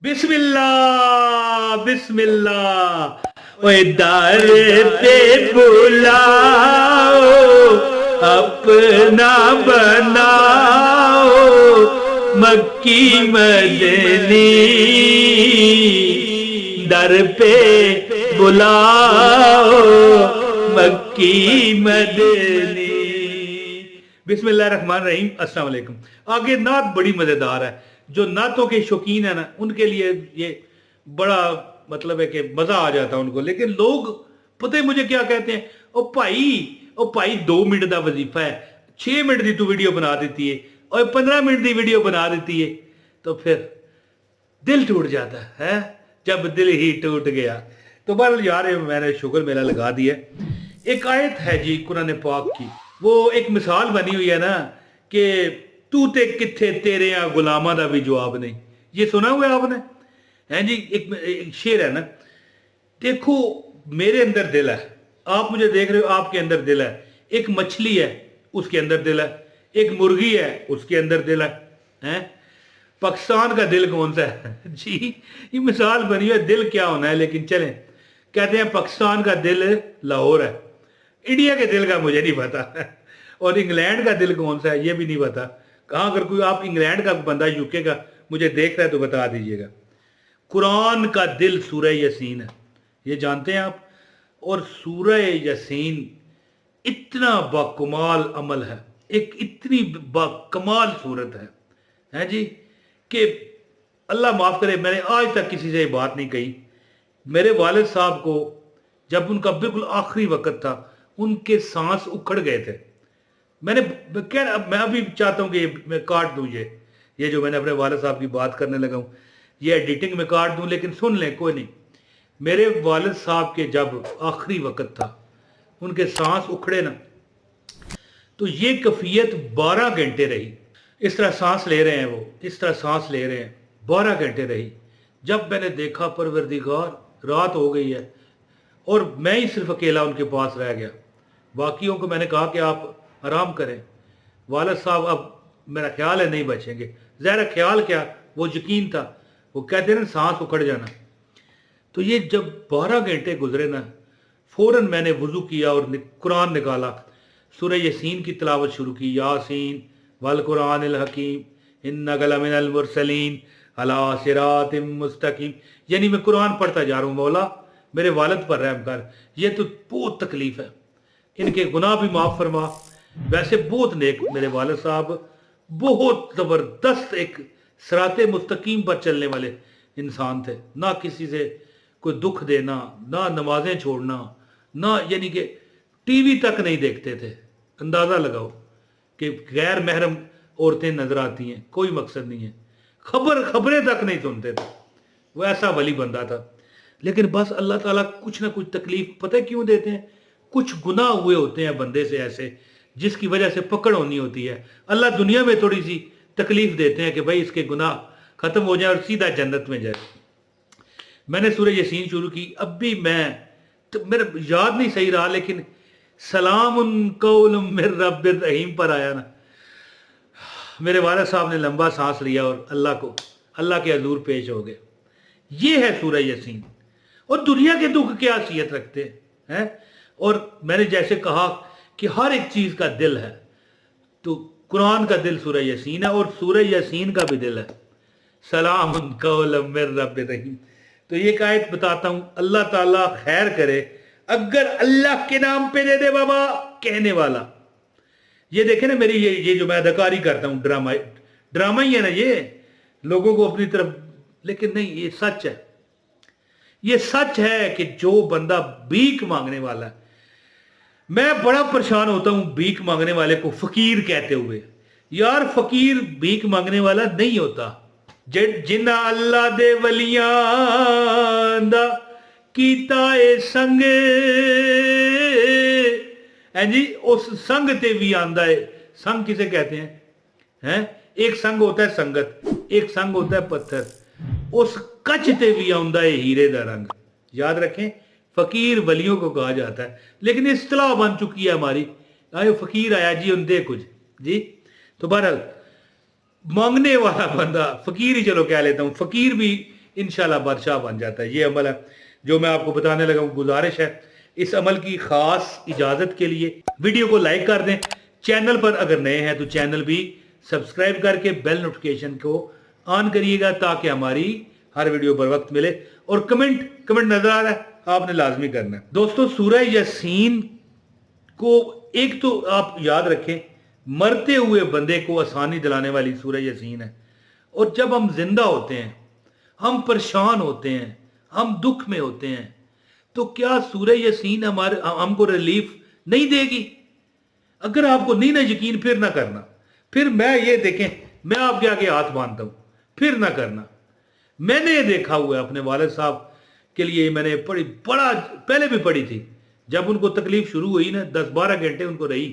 बिस्मिल्लाह बिस्मिल्लाह ओए दर पे बुलाओ अपना बनाओ मक्की मदनी दर पे बुलाओ मक्की मदनी। बिस्मिल्लाह रहमान रहीम। अस्सलाम वालेकुम। आगे नात बड़ी मजेदार है। जो नातों के शौकीन है ना उनके लिए ये बड़ा मतलब है कि मजा आ जाता है उनको। लेकिन लोग पता है मुझे क्या कहते हैं, ओ भाई 2 मिनट का वजीफा है, 6 मिनट की तू वीडियो बना देती है और 15 मिनट की वीडियो बना देती है। तो फिर दिल टूट जाता है जब दिल ही टूट गया। तो बहरहाल यार मैंने शुक्र मेला लगा दिया। एक आयत है जी कुरान पाक की, वो एक मिसाल बनी हुई है ना कि तू ते किथे तेरे यहाँ गुलामा का भी जवाब नहीं। ये सुना हुआ है आपने? है जी। एक शेर है ना, देखो मेरे अंदर दिल है, आप मुझे देख रहे हो, आपके अंदर दिल है। एक मछली है उसके अंदर दिल है, एक मुर्गी है उसके अंदर दिल है? पाकिस्तान का दिल कौन सा है जी? ये मिसाल बनी है, दिल क्या होना है। लेकिन चलें, कहते हैं पाकिस्तान का दिल लाहौर है, इंडिया के दिल का मुझे नहीं पता और इंग्लैंड का दिल कौन सा है ये भी नहीं पता। कहाँ अगर कोई आप इंग्लैंड का बंदा यूके का मुझे देख रहा है तो बता दीजिएगा। कुरान का दिल सूरह यासीन है, ये जानते हैं आप? और सूरह यासीन इतना बाकमाल अमल है, एक इतनी बाकमाल सूरत है जी कि अल्लाह माफ़ करे, मैंने आज तक किसी से बात नहीं कही। मेरे वालिद साहब को जब उनका बिल्कुल आखिरी वक्त था, उनके सांस उखड़ गए थे। मैंने क्या, मैं अभी चाहता हूँ कि मैं काट दूँ ये जो मैंने अपने वालिद साहब की बात करने लगा हूँ, ये एडिटिंग में काट दूँ, लेकिन सुन लें कोई नहीं। मेरे वालिद साहब के जब आखिरी वक्त था, उनके सांस उखड़े ना, तो ये कैफियत 12 घंटे रही। इस तरह सांस ले रहे हैं वो, इस तरह सांस ले रहे हैं, 12 घंटे रही। जब मैंने देखा परवरदिगार रात हो गई है और मैं ही सिर्फ अकेला उनके पास रह गया। बाकियों को मैंने कहा कि आप आराम करें, वालिद साहब अब मेरा ख्याल है नहीं बचेंगे। ज़ाहिर ख्याल क्या, वो यकीन था। वो कहते ना सांस उखड़ जाना। तो ये जब 12 घंटे गुजरे ना, फ़ौरन मैंने वज़ू किया और कुरान निकाला, सूरह यासीन की तिलावत शुरू की। यासीन वल कुरानिल हकीम इन्नका लमिनल मुरसलीन अला सिरातिम मुस्तकीम। यानी मैं कुरान पढ़ता जा रहा हूँ, मौला मेरे वालिद पर रहम कर, ये तो बहुत तकलीफ़ है, इनके गुनाह भी माफ़ फरमा। वैसे बहुत नेक मेरे वालिद साहब, बहुत ज़बरदस्त एक सिराते मुस्तकीम पर चलने वाले इंसान थे। ना किसी से कोई दुख देना, ना नमाजें छोड़ना, ना यानी कि टीवी तक नहीं देखते थे। अंदाज़ा लगाओ कि गैर महरम औरतें नज़र आती हैं, कोई मकसद नहीं है। खबरें तक नहीं सुनते थे। वो ऐसा वली बंदा था। लेकिन बस अल्लाह ताला कुछ ना कुछ तकलीफ पता है क्यों देते हैं? कुछ गुनाह हुए होते हैं बंदे से ऐसे जिसकी वजह से पकड़ होनी होती है। अल्लाह दुनिया में थोड़ी सी तकलीफ देते हैं कि भाई इसके गुनाह खत्म हो जाए और सीधा जन्नत में जाए। मैंने सूरह यासीन शुरू की। अब भी मैं तो मेरा याद नहीं सही रहा, लेकिन सलामुन कौलुम मिर रब्बिर रहीम पर आया ना, मेरे वालिद साहब ने लंबा सांस लिया और अल्लाह के हजूर पेश हो गए। ये है सूरह यासीन। और दुनिया के दुख क्या हैसियत रखते हैं? और मैंने जैसे कहा कि हर एक चीज़ का दिल है, तो कुरान का दिल सूरह यासीन है और सूरह यासीन का भी दिल है। सलामुन कौलुम मिर रब्बिर रहीम। तो ये आयत बताता हूँ, अल्लाह ताला खैर करे अगर अल्लाह के नाम पे दे दे बाबा कहने वाला। ये देखे ना मेरी ये जो मैं अदाकारी करता हूँ, ड्रामा ही है ना ये, लोगों को अपनी तरफ। लेकिन नहीं, ये सच है। ये सच है कि जो बंदा भीख मांगने वाला है, मैं बड़ा परेशान होता हूं भीख मांगने वाले को फकीर कहते हुए। यार फकीर भीख मांगने वाला नहीं होता। जिन्ना अल्लाह दे वलियां दा कीता ए संग है जी, उस संग ते भी आंदा है। संग किसे कहते हैं? एक संग होता है संगत, एक संग होता है पत्थर। उस कच ते भी आंदा है हीरे दा रंग। याद रखें, फकीर वलियों को कहा जाता है। लेकिन इस्तिलाह बन चुकी है हमारी, आयो फकीर आया जी उन दे कुछ जी। तो बहरहाल मांगने वाला बंदा, फकीर ही चलो कह लेता हूँ, फकीर भी इंशाल्लाह बादशाह बन जाता है। ये अमल है जो मैं आपको बताने लगा हूँ। गुजारिश है इस अमल की खास इजाज़त के लिए वीडियो को लाइक कर दें, चैनल पर अगर नए हैं तो चैनल भी सब्सक्राइब करके बेल नोटिफिकेशन को ऑन करिएगा ताकि हमारी हर वीडियो बर वक्त मिले। और कमेंट नजर आ रहा है आपने लाजमी करना है। दोस्तों सूरह यासीन को एक तो आप याद रखें, मरते हुए बंदे को आसानी दिलाने वाली सूरह यासीन है। और जब हम जिंदा होते हैं, हम परेशान होते हैं, हम दुख में होते हैं, तो क्या सूरह यासीन हमको रिलीफ नहीं देगी? अगर आपको नहीं ना यकीन फिर ना करना। फिर मैं ये देखें, मैं आपके आगे हाथ बांधता हूं, फिर ना करना। मैंने ये देखा हुआ है अपने वालिद साहब के लिए, मैंने पढ़ी, बड़ा पहले भी पढ़ी थी। जब उनको तकलीफ शुरू हुई ना, 10-12 घंटे उनको रही,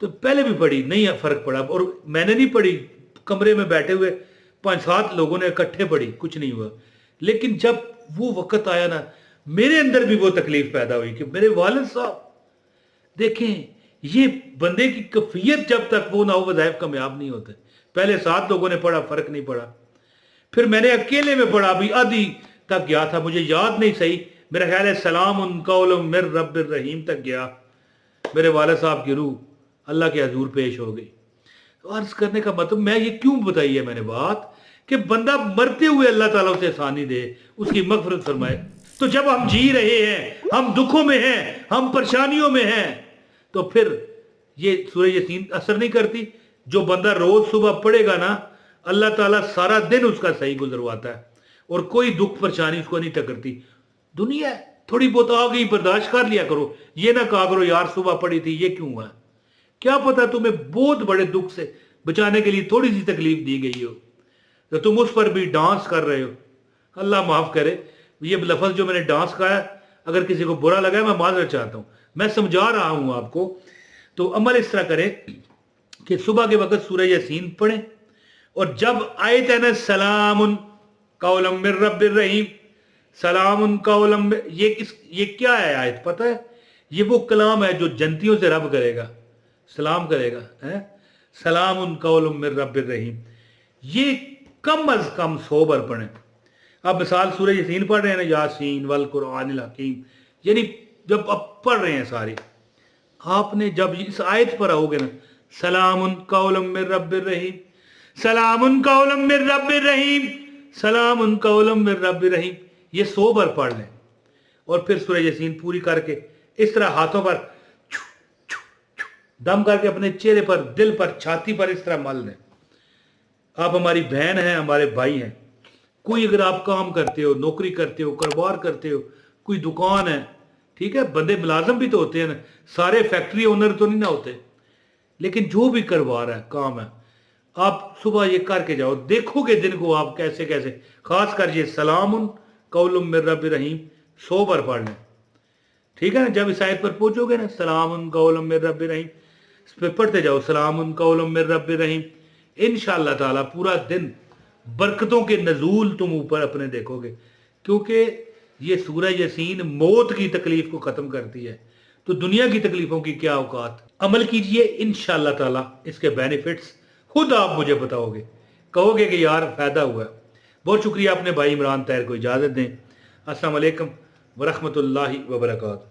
तो पहले भी पढ़ी, नहीं फर्क पड़ा। और मैंने नहीं पढ़ी, कमरे में बैठे हुए 5-7 लोगों ने इकट्ठे पढ़ी, कुछ नहीं हुआ। लेकिन जब वो वक्त आया ना, मेरे अंदर भी वो तकलीफ पैदा हुई कि मेरे वालिद साहब देखें, ये बंदे की कैफियत जब तक वो ना हो वज़ाइफ कामयाब नहीं होते। पहले 7 लोगों ने पढ़ा, फर्क नहीं पड़ा। फिर मैंने अकेले में पढ़ा, अभी आधी तक गया था, मुझे याद नहीं सही, मेरा ख्याल है सलाम कौलुम मिर रब्बिर रहीम तक गया। मेरे वालिद साहब की रूह अल्लाह के हजूर पेश हो गई। तो अर्ज करने का मतलब, मैं ये क्यों बताई है मैंने बात, कि बंदा मरते हुए अल्लाह ताला उसे आसानी दे, उसकी मगफरत फरमाए। तो जब हम जी रहे हैं, हम दुखों में हैं, हम परेशानियों में हैं, तो फिर ये सूरह यासीन असर नहीं करती। जो बंदा रोज सुबह पढ़ेगा ना, अल्लाह ताला सारा दिन उसका सही गुजरवाता है और कोई दुख परेशानी उसको नहीं टकरती। दुनिया थोड़ी बहुत आ गई, बर्दाश्त कर लिया करो। ये ना कहा करो यार सुबह पढ़ी थी, ये क्यों हुआ? क्या पता तुम्हें बहुत बड़े दुख से बचाने के लिए थोड़ी सी तकलीफ दी गई हो, तो तुम उस पर भी डांस कर रहे हो। अल्लाह माफ करे, ये लफ्ज जो मैंने डांस कहा है, अगर किसी को बुरा लगा है मैं माजरत चाहता हूं, मैं समझा रहा हूं आपको। तो अमल इस तरह करें कि सुबह के वक्त सूरह यासीन पढ़ें, और जब आयत है ना सलामुन कौलम मिर रब्बिर रहीम, सलामुन कौलम, ये क्या है आयत पता है? ये वो कलाम है जो जन्नतियों से रब करेगा, सलाम करेगा, है सलामुन कौलम मिर रब्बिर रहीम। ये कम अज कम 100 बार पढ़ें। अब मिसाल सूरह यासीन पढ़ रहे हैं ना, यासीन वल कुरआनिल हकीम, यानी जब आप पढ़ रहे हैं सारे, आपने जब इस आयत पर आओगे ना, सलामुन कौलम मिर रब्बिर रहीम, सलामुन कौलम मिर रब्बिर रहीम, सलामुन कौलम मिर रब्बिर रहीम, ये 100 बार पढ़ लें। और फिर सूरह यासीन पूरी करके इस तरह हाथों पर दम करके अपने चेहरे पर, दिल पर, छाती पर इस तरह मल लें। आप हमारी बहन हैं, हमारे भाई हैं। कोई अगर आप काम करते हो, नौकरी करते हो, कारोबार करते हो, कोई दुकान है, ठीक है, बंदे मुलाजम भी तो होते हैं ना, सारे फैक्ट्री ओनर तो नहीं ना होते, लेकिन जो भी कारोबार है, काम है, आप सुबह ये करके जाओ, देखोगे दिन को आप कैसे कैसे, खास कर ये सलामुन कौलुम मिर रब्बिर रहीम 100 बार पढ़ लें, ठीक है ना। जब इस आयत पर पहुंचोगे ना, सलामुन कौलुम मिर रब्बिर रहीम, इस पर पढ़ते जाओ, सलामुन कौलुम मिर रब्बिर रहीम, इंशाअल्लाह ताला पूरा दिन बरकतों के नजूल तुम ऊपर अपने देखोगे। क्योंकि ये सूरह यासीन मौत की तकलीफ को खत्म करती है, तो दुनिया की तकलीफों की क्या औकात। अमल कीजिए, इंशाअल्लाह ताला इसके बेनिफिट्स खुद आप मुझे बताओगे, कहोगे कि यार फायदा हुआ। बहुत शुक्रिया। अपने भाई इमरान ताहिर को इजाजत दें। अस्सलाम वालेकुम व रहमतुल्लाहि व बरकातहू।